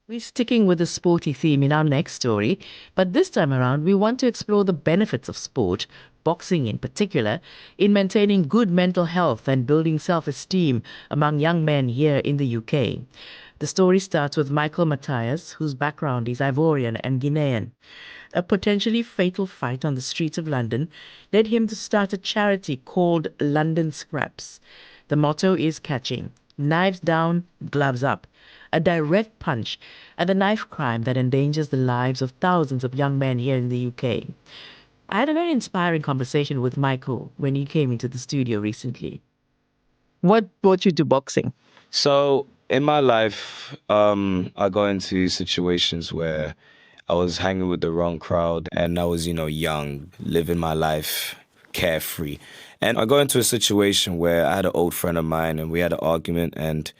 We're sticking with the sporty theme in our next story, but this time around we want to explore the benefits of sport, boxing in particular, in maintaining good mental health and building self-esteem among young men here in the UK. The story starts with Michael Matthias, whose background is Ivorian and Guinean. A potentially fatal fight on the streets of London led him to start a charity called LondonScrapz. The motto is catching: knives down, gloves up. A direct punch at the knife crime that endangers the lives of thousands of young men here in the UK. I had a very inspiring conversation with Michael when he came into the studio recently. What brought you to boxing? So in my life, I got into situations where I was hanging with the wrong crowd and I was, young, living my life carefree. And I got into a situation where I had an old friend of mine and we had an argument and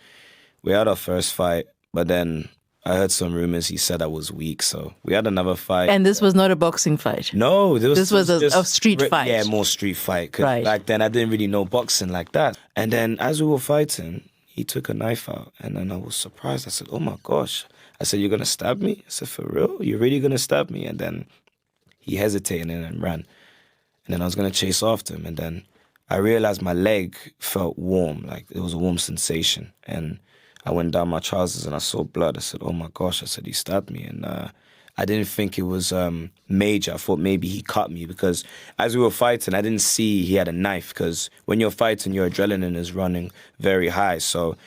we had our first fight, but then I heard some rumors he said I was weak, so we had another fight. And this was not a boxing fight? No, this was a street fight. Yeah, more street fight. 'Cause Right. back then I didn't really know boxing like that. And then as we were fighting, he took a knife out, and then I was surprised. I said, "Oh my gosh!" I said, "You're gonna stab me?" I said, "For real? You're really gonna stab me?" And then he hesitated and then ran. And then I was gonna chase after him, and then I realized my leg felt warm, like it was a warm sensation, and I went down my trousers and I saw blood. I said, "Oh my gosh!" I said, "He stabbed me," and I didn't think it was major. I thought maybe he cut me because as we were fighting, I didn't see he had a knife because when you're fighting, your adrenaline is running very high. So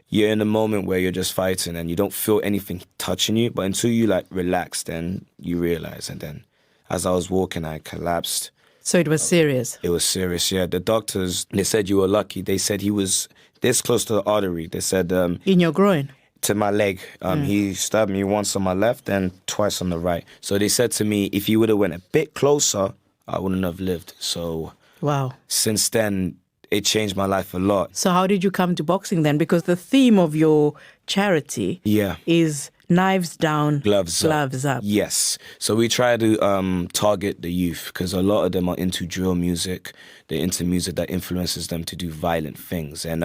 you're in a moment where you're just fighting and you don't feel anything touching you. But until you relax, then you realize. And then as I was walking, I collapsed. So it was serious? It was serious, yeah. The doctors, they said you were lucky. They said he was this close to the artery. They said... in your groin? To my leg. He stabbed me once on my left and twice on the right. So they said to me, if he would have went a bit closer, I wouldn't have lived. So wow. Since then, it changed my life a lot. So how did you come to boxing then? Because the theme of your charity is knives down, gloves up. Yes. So we try to target the youth because a lot of them are into drill music. They're into music that influences them to do violent things. And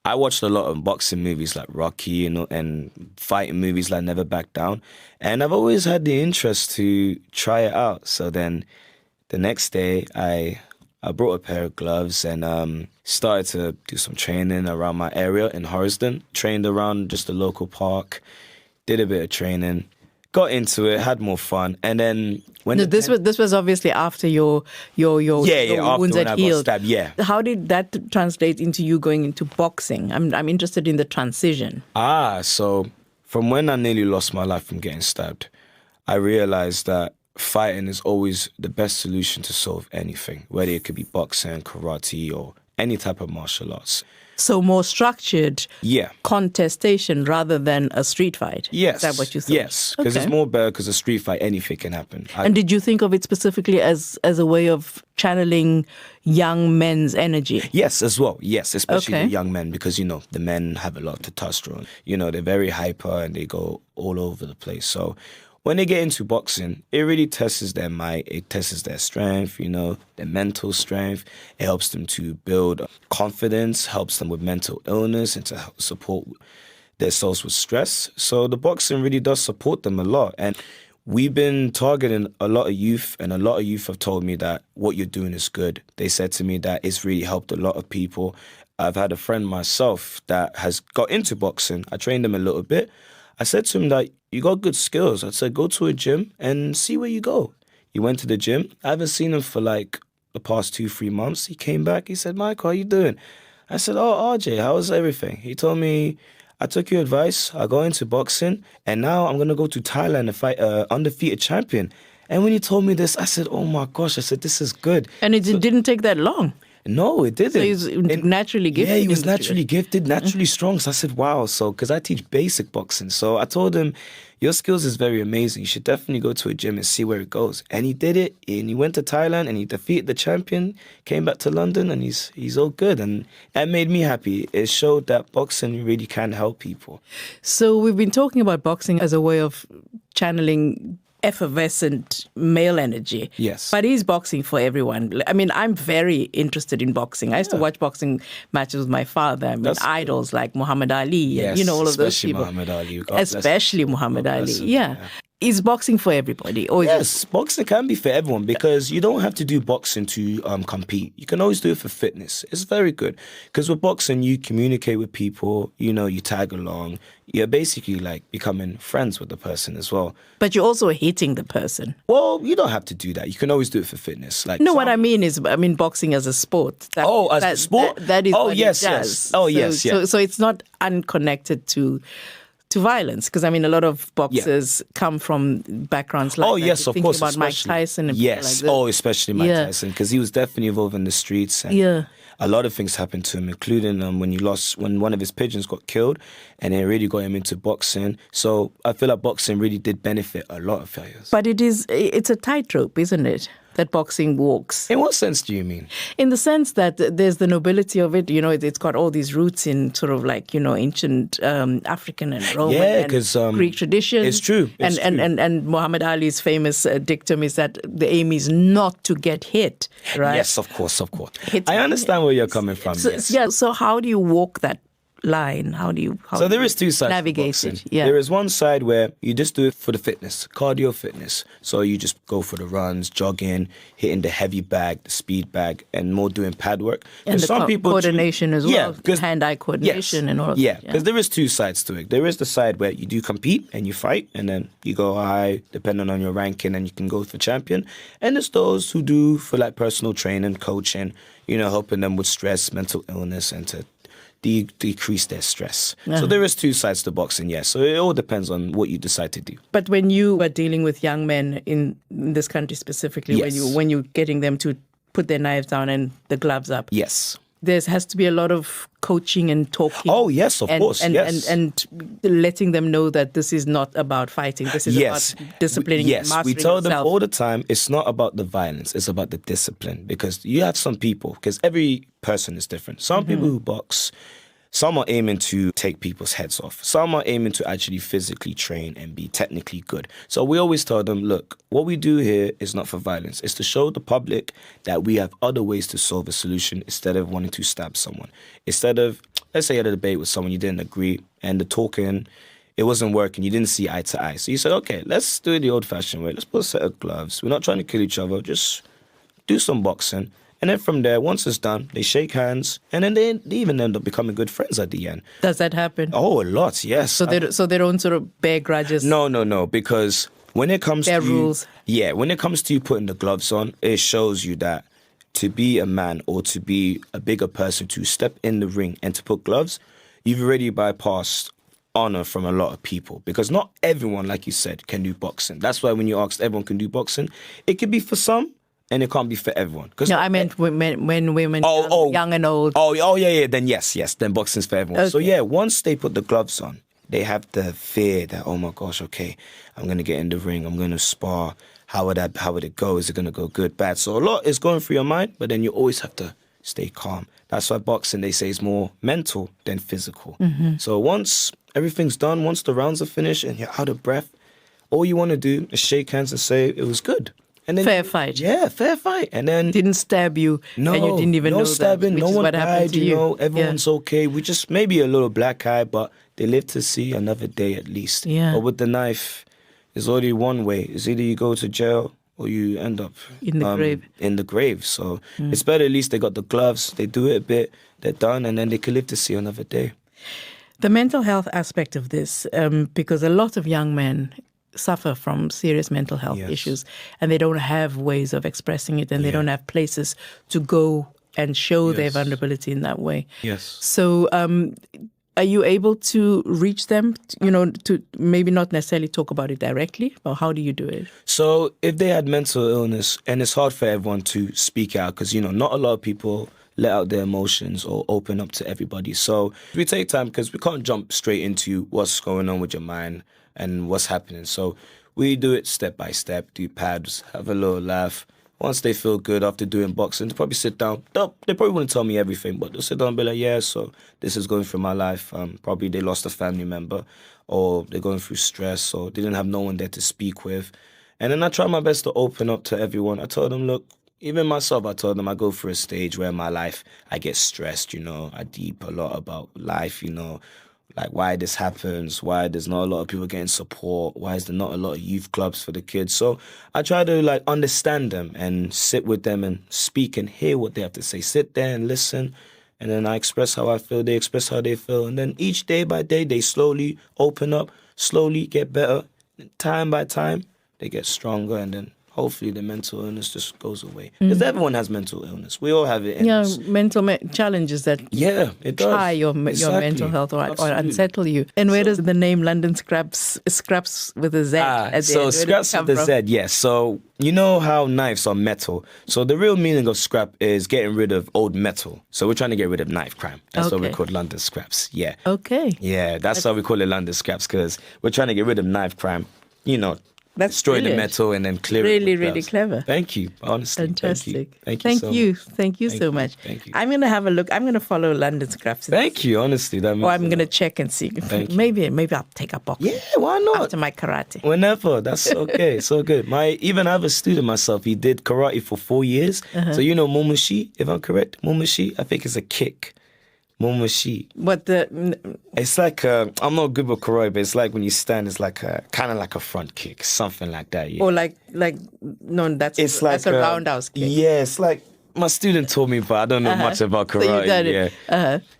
I watched a lot of boxing movies like Rocky and fighting movies like Never Back Down. And I've always had the interest to try it out. So then the next day I brought a pair of gloves and started to do some training around my area in Horsden. Trained around just a local park. Did a bit of training, got into it, had more fun, and then when this was obviously after your wounds had healed. Stabbed, yeah. How did that translate into you going into boxing? I'm interested in the transition. So from when I nearly lost my life from getting stabbed, I realized that fighting is always the best solution to solve anything, whether it could be boxing, karate, or any type of martial arts. So more structured contestation rather than a street fight? Yes. Is that what you thought? Yes, because it's more better because a street fight, anything can happen. And did you think of it specifically as a way of channeling young men's energy? Yes, as well. Yes, especially the young men because, the men have a lot of testosterone. They're very hyper and they go all over the place. So when they get into boxing, it really tests their might, it tests their strength, their mental strength. It helps them to build confidence, helps them with mental illness and to help support their souls with stress. So the boxing really does support them a lot. And we've been targeting a lot of youth, and a lot of youth have told me that what you're doing is good. They said to me that it's really helped a lot of people. I've had a friend myself that has got into boxing. I trained him a little bit. I said to him that you got good skills. I said, go to a gym and see where you go. He went to the gym. I haven't seen him for the past 2-3 months. He came back. He said, Michael, how you doing? I said, oh, RJ, how's everything? He told me, I took your advice. I got into boxing. And now I'm going to go to Thailand and fight an undefeated champion. And when he told me this, I said, oh my gosh. I said, this is good. And it didn't take that long. No, it didn't. So he's naturally gifted? Yeah, he was naturally gifted, naturally strong. So I said, wow. So, because I teach basic boxing. So I told him, your skills is very amazing. You should definitely go to a gym and see where it goes. And he did it. And he went to Thailand and he defeated the champion, came back to London and he's all good. And that made me happy. It showed that boxing really can help people. So we've been talking about boxing as a way of channeling effervescent male energy. Yes. But is boxing for everyone? I mean, I'm very interested in boxing. I used to watch boxing matches with my father. I mean, idols like Muhammad Ali and, all of those people. Muhammad Ali. Especially Muhammad Ali. Yeah. Is boxing for everybody? Or yes, boxing can be for everyone because you don't have to do boxing to compete. You can always do it for fitness. It's very good because with boxing, you communicate with people, you tag along. You're basically like becoming friends with the person as well. But you're also hitting the person. Well, you don't have to do that. You can always do it for fitness. What I mean is, boxing as a sport. As a sport? That is what it does. Yes. Oh, yes. So it's not unconnected to violence, because a lot of boxers come from backgrounds like that. Yes, of course. About Mike Tyson and yes, people like this. Especially Mike Tyson, because he was definitely involved in the streets. And a lot of things happened to him, including when one of his pigeons got killed, and it really got him into boxing. So I feel like boxing really did benefit a lot of fighters. But it's a tightrope, isn't it? That boxing walks. In what sense do you mean? In the sense that there's the nobility of it. It's got all these roots in sort of like, ancient African and Roman and Greek traditions. It's true. And Muhammad Ali's famous dictum is that the aim is not to get hit, right? Yes, of course. I understand where you're coming from. So how do you walk that line? How there is two sides navigate to boxing. it? Yeah. There is one side where you just do it for the fitness, cardio fitness. So you just go for the runs, jogging, hitting the heavy bag, the speed bag, and more doing pad work. And some people coordination as well, hand-eye coordination and all of that. Yeah, because there is two sides to it. There is the side where you do compete and you fight, and then you go high depending on your ranking, and you can go for champion. And there's those who do for like personal training, coaching, helping them with stress, mental illness, and to decrease their stress. So there is two sides to boxing, yes. So it all depends on what you decide to do. But when you are dealing with young men in this country specifically, when you're getting them to put their knives down and the gloves up, yes, there has to be a lot of coaching and talking. Oh, yes, of course, yes. And letting them know that this is not about fighting. This is about disciplining and mastering we tell them yourself. all the time, it's not about the violence, it's about the discipline. Because you have some people, because every person is different. Some people who box, some are aiming to take people's heads off. Some are aiming to actually physically train and be technically good. So we always tell them, look, what we do here is not for violence. It's to show the public that we have other ways to solve a solution instead of wanting to stab someone. Instead of, let's say you had a debate with someone, you didn't agree, and the talking, it wasn't working, you didn't see eye to eye. So you said, okay, let's do it the old-fashioned way. Let's put a set of gloves. We're not trying to kill each other. Just do some boxing. And then from there, once it's done, they shake hands, and then they even end up becoming good friends at the end. Does that happen? Oh, a lot, yes. So they don't sort of bear grudges? No, because when it comes to rules. Yeah, when it comes to you putting the gloves on, it shows you that to be a man or to be a bigger person, to step in the ring and to put gloves, you've already bypassed honor from a lot of people. Because not everyone, like you said, can do boxing. That's why when you asked everyone can do boxing, it could be for some, and it can't be for everyone. No, I meant when women, young and old. Yeah. Then yes. Then boxing's for everyone. Okay. So once they put the gloves on, they have the fear that, oh my gosh, okay, I'm going to get in the ring, I'm going to spar. How would it go? Is it going to go good, bad? So a lot is going through your mind, but then you always have to stay calm. That's why boxing, they say, is more mental than physical. Mm-hmm. So once everything's done, once the rounds are finished and you're out of breath, all you want to do is shake hands and say it was good. And then fair fight. Yeah, fair fight. And then didn't stab you. No, and you didn't even know stabbing, that. No one died. To you. Everyone's okay. We just maybe a little black eye, but they live to see another day at least. Yeah. But with the knife, there's only one way. It's either you go to jail or you end up in the grave. In the grave. So it's better at least they got the gloves. They do it a bit. They're done, and then they can live to see another day. The mental health aspect of this, because a lot of young men suffer from serious mental health issues, and they don't have ways of expressing it, and they don't have places to go and show their vulnerability in that way. Yes. So are you able to reach them, to maybe not necessarily talk about it directly, or how do you do it? So if they had mental illness, and it's hard for everyone to speak out because, not a lot of people let out their emotions or open up to everybody. So we take time because we can't jump straight into what's going on with your mind and what's happening. So we do it step by step, do pads, have a little laugh. Once they feel good after doing boxing, they probably sit down. They probably wouldn't tell me everything, but they'll sit down and be like, yeah, so this is going through my life. Probably they lost a family member, or they're going through stress, or they didn't have no one there to speak with. And then I try my best to open up to everyone. I told them, look, even myself, I told them I go through a stage where in my life I get stressed, I deep a lot about life, like why this happens, why there's not a lot of people getting support, why is there not a lot of youth clubs for the kids. So I try to like understand them and sit with them and speak and hear what they have to say. Sit there and listen. And then I express how I feel, they express how they feel. And then each day by day, they slowly open up, slowly get better. Time by time, they get stronger, and then hopefully the mental illness just goes away. Because everyone has mental illness. We all have it. Mental challenges that it does. try your mental health or unsettle you. And where does the name LondonScrapz with a Z? So scraps with a Z, yes. So you know how knives are metal. So the real meaning of scrap is getting rid of old metal. So we're trying to get rid of knife crime. That's what we call LondonScrapz. Yeah. Okay. Yeah, that's why we call it LondonScrapz, because we're trying to get rid of knife crime. That's destroy brilliant. the metal and then clear it. Really, really clever. Thank you. Honestly. Fantastic. Thank you. Thank you so much. Thank you. I'm going to have a look. I'm going to follow LondonScrapz. Thank you. Honestly. Or I'm going to check and see. Maybe I'll take a box. Yeah, why not? After my karate. Whenever. That's okay. So good. Even I have a student myself. He did karate for 4 years. So momushi, if I'm correct? Momushi, I think it's a kick. Momushi. It's like I'm not good with karate, but it's like when you stand, it's like kind of like a front kick, something like that. Yeah. Or that's a roundhouse kick. Yeah, it's like my student told me, but I don't know much about karate. So you got it.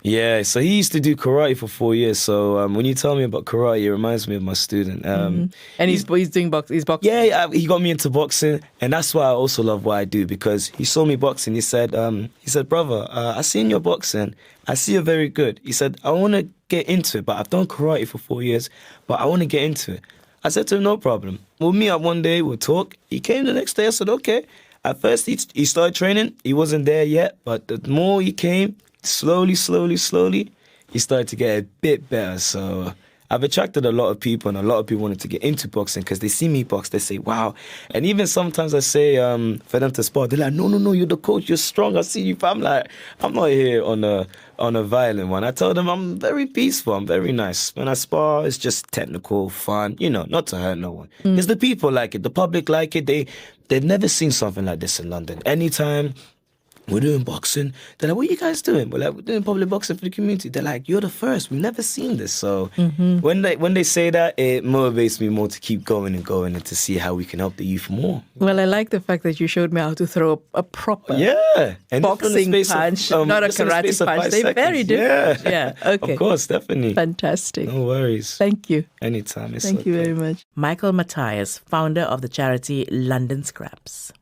Yeah. So he used to do karate for 4 years. So when you tell me about karate, it reminds me of my student. And he's doing boxing. He's boxing. Yeah, he got me into boxing, and that's why I also love what I do, because he saw me boxing. He said, brother, I see in your boxing, I see you're very good. He said, I want to get into it, but I've done karate for 4 years, but I want to get into it. I said to him, no problem. We'll meet up one day, we'll talk. He came the next day. I said, okay. At first, he started training. He wasn't there yet, but the more he came, slowly, he started to get a bit better. So I've attracted a lot of people, and a lot of people wanted to get into boxing because they see me box. They say, wow. And even sometimes I say for them to spar, they're like, no, you're the coach. You're strong. I see you. I'm like, I'm not here on a violent one. I told them I'm very peaceful. I'm very nice. When I spar, it's just technical, fun, not to hurt no one. Because the people like it. The public like it. They've never seen something like this in London. Anytime we're doing boxing, they're like, what are you guys doing? We're doing public boxing for the community. They're like, you're the first. We've never seen this. So when they say that, it motivates me more to keep going and to see how we can help the youth more. Well, I like the fact that you showed me how to throw a proper and boxing punch, not a karate punch. They're very different. Yeah, okay. Of course, definitely. Fantastic. No worries. Thank you. Anytime. Thank you very much. Michael Matthias, founder of the charity LondonScrapz.